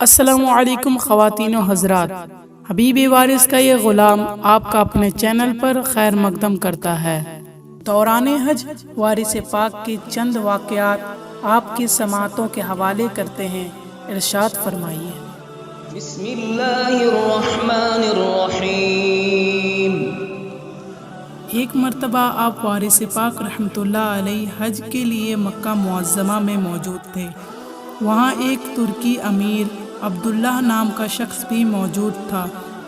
السلام علیکم خواتین و حضرات، حبیب وارث کا یہ غلام آپ کا اپنے چینل پر خیر مقدم کرتا ہے۔ دوران حج وارث پاک کے چند واقعات آپ کی سماعتوں کے حوالے کرتے ہیں، ارشاد فرمائیے۔ بسم اللہ الرحمن الرحیم۔ ایک مرتبہ آپ وارث پاک رحمۃ اللہ علیہ حج کے لیے مکہ معظمہ میں موجود تھے۔ وہاں ایک ترکی امیر عبداللہ نام کا شخص بھی موجود تھا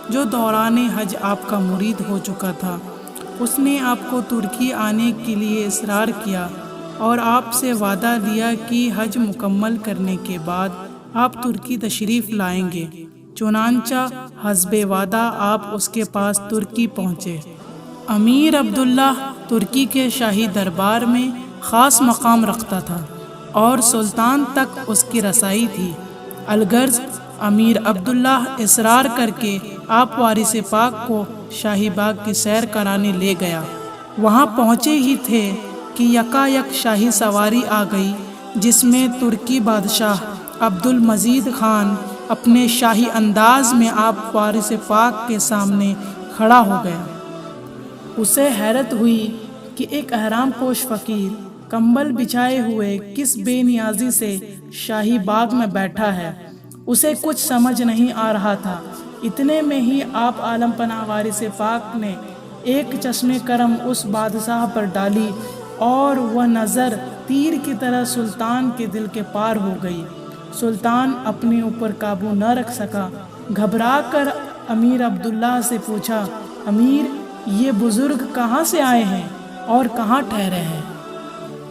جو دوران حج آپ کا مرید ہو چکا تھا۔ اس نے آپ کو ترکی آنے کے لیے اصرار کیا اور آپ سے وعدہ لیا کہ حج مکمل کرنے کے بعد آپ ترکی تشریف لائیں گے۔ چنانچہ حسب وعدہ آپ اس کے پاس ترکی پہنچے۔ امیر عبداللہ ترکی کے شاہی دربار میں خاص مقام رکھتا تھا اور سلطان تک اس کی رسائی تھی۔ الغرض امیر عبداللہ اصرار کر کے آپ وارث پاک کو شاہی باغ کی سیر کرانے لے گیا۔ وہاں پہنچے ہی تھے کہ یکایک شاہی سواری آ گئی جس میں ترکی بادشاہ عبد المجید خان اپنے شاہی انداز میں آپ وارث پاک کے سامنے کھڑا ہو گیا۔ اسے حیرت ہوئی کہ ایک احرام پوش فقیر کمبل بچھائے ہوئے کس بے نیازی سے شاہی باغ میں بیٹھا ہے۔ اسے کچھ سمجھ نہیں آ رہا تھا۔ اتنے میں ہی آپ عالم پناہ وارث پاک نے ایک چشم کرم اس بادشاہ پر ڈالی اور وہ نظر تیر کی طرح سلطان کے دل کے پار ہو گئی۔ سلطان اپنے اوپر قابو نہ رکھ سکا، گھبرا کر امیر عبداللہ سے پوچھا، امیر، یہ بزرگ کہاں سے آئے ہیں اور کہاں ٹھہرے ہیں؟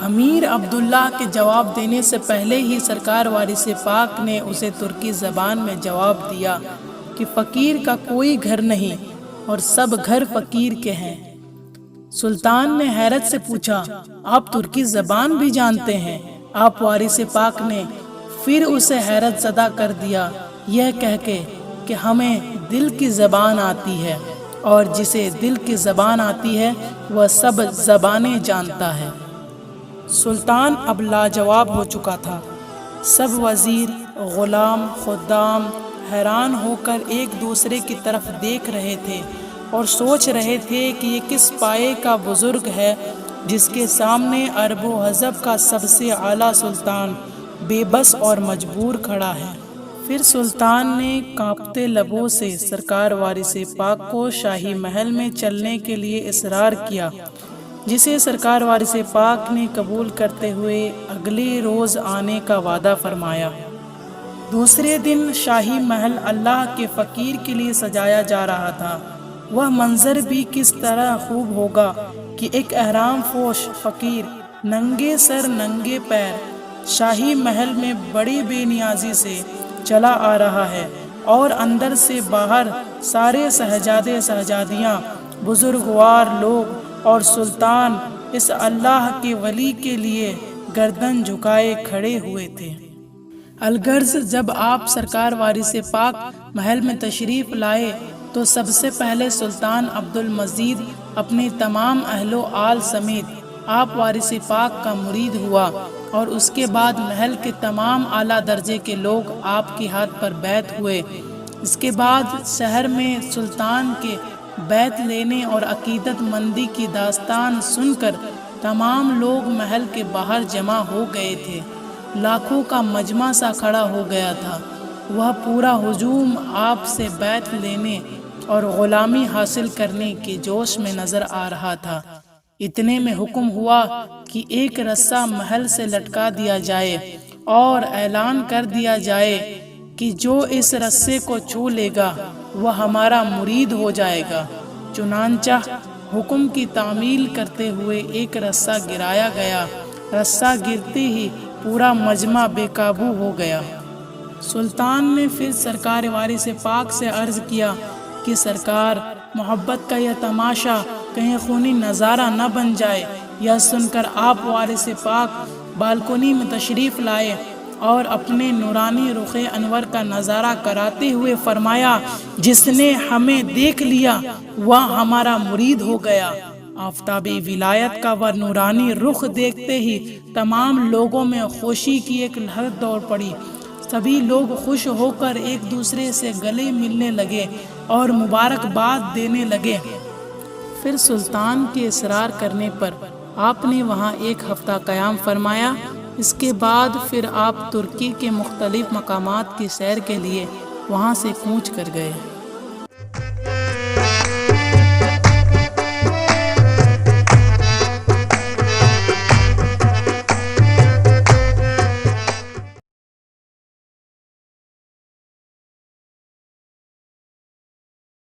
امیر عبداللہ کے جواب دینے سے پہلے ہی سرکار وارث پاک نے اسے ترکی زبان میں جواب دیا کہ فقیر کا کوئی گھر نہیں اور سب گھر فقیر کے ہیں۔ سلطان نے حیرت سے پوچھا، آپ ترکی زبان بھی جانتے ہیں؟ آپ وارث پاک نے پھر اسے حیرت زدہ کر دیا یہ کہہ کے کہ ہمیں دل کی زبان آتی ہے اور جسے دل کی زبان آتی ہے وہ سب زبانیں جانتا ہے۔ سلطان اب لاجواب ہو چکا تھا۔ سب وزیر، غلام، خدام حیران ہو کر ایک دوسرے کی طرف دیکھ رہے تھے اور سوچ رہے تھے کہ یہ کس پائے کا بزرگ ہے جس کے سامنے عرب و حجب کا سب سے اعلیٰ سلطان بے بس اور مجبور کھڑا ہے۔ پھر سلطان نے کانپتے لبوں سے سرکار وارث پاک کو شاہی محل میں چلنے کے لیے اصرار کیا، جسے سرکار وارث پاک نے قبول کرتے ہوئے اگلے روز آنے کا وعدہ فرمایا۔ دوسرے دن شاہی محل اللہ کے فقیر کے لیے سجایا جا رہا تھا۔ وہ منظر بھی کس طرح خوب ہوگا کہ ایک احرام پوش فقیر ننگے سر ننگے پیر شاہی محل میں بڑی بے نیازی سے چلا آ رہا ہے اور اندر سے باہر سارے شہزادے شہزادیاں، بزرگوار لوگ اور سلطان اس اللہ کے ولی کے لیے گردن جھکائے کھڑے ہوئے تھے۔ الغرض جب آپ سرکار وارث پاک محل میں تشریف لائے تو سب سے پہلے سلطان عبد المجید اپنے تمام اہل و آل سمیت آپ وارث پاک کا مرید ہوا اور اس کے بعد محل کے تمام اعلیٰ درجے کے لوگ آپ کے ہاتھ پر بیعت ہوئے۔ اس کے بعد شہر میں سلطان کے بیعت لینے اور عقیدت مندی کی داستان سن کر تمام لوگ محل کے باہر جمع ہو گئے تھے۔ لاکھوں کا مجمع سا کھڑا ہو گیا تھا۔ وہ پورا ہجوم آپ سے بیعت لینے اور غلامی حاصل کرنے کے جوش میں نظر آ رہا تھا۔ اتنے میں حکم ہوا کہ ایک رسہ محل سے لٹکا دیا جائے اور اعلان کر دیا جائے کہ جو اس رسے کو چھو لے گا وہ ہمارا مرید ہو جائے گا۔ چنانچہ حکم کی تعمیل کرتے ہوئے ایک رسہ گرایا گیا۔ رسہ گرتے ہی پورا مجمع بے قابو ہو گیا۔ سلطان نے پھر سرکار وارث پاک سے عرض کیا کہ سرکار، محبت کا یہ تماشا کہیں خونی نظارہ نہ بن جائے۔ یہ سن کر آپ وارث پاک بالکنی میں تشریف لائے اور اپنے نورانی رخ انور کا نظارہ کراتے ہوئے فرمایا، جس نے ہمیں دیکھ لیا وہ ہمارا مرید ہو گیا۔ آفتابی ولایت کا وہ نورانی رخ دیکھتے ہی تمام لوگوں میں خوشی کی ایک لہر دوڑ پڑی۔ سبھی لوگ خوش ہو کر ایک دوسرے سے گلے ملنے لگے اور مبارکباد دینے لگے۔ پھر سلطان کے اصرار کرنے پر آپ نے وہاں ایک ہفتہ قیام فرمایا۔ اس کے بعد پھر آپ ترکی کے مختلف مقامات کی سیر کے لیے وہاں سے کوچ کر گئے۔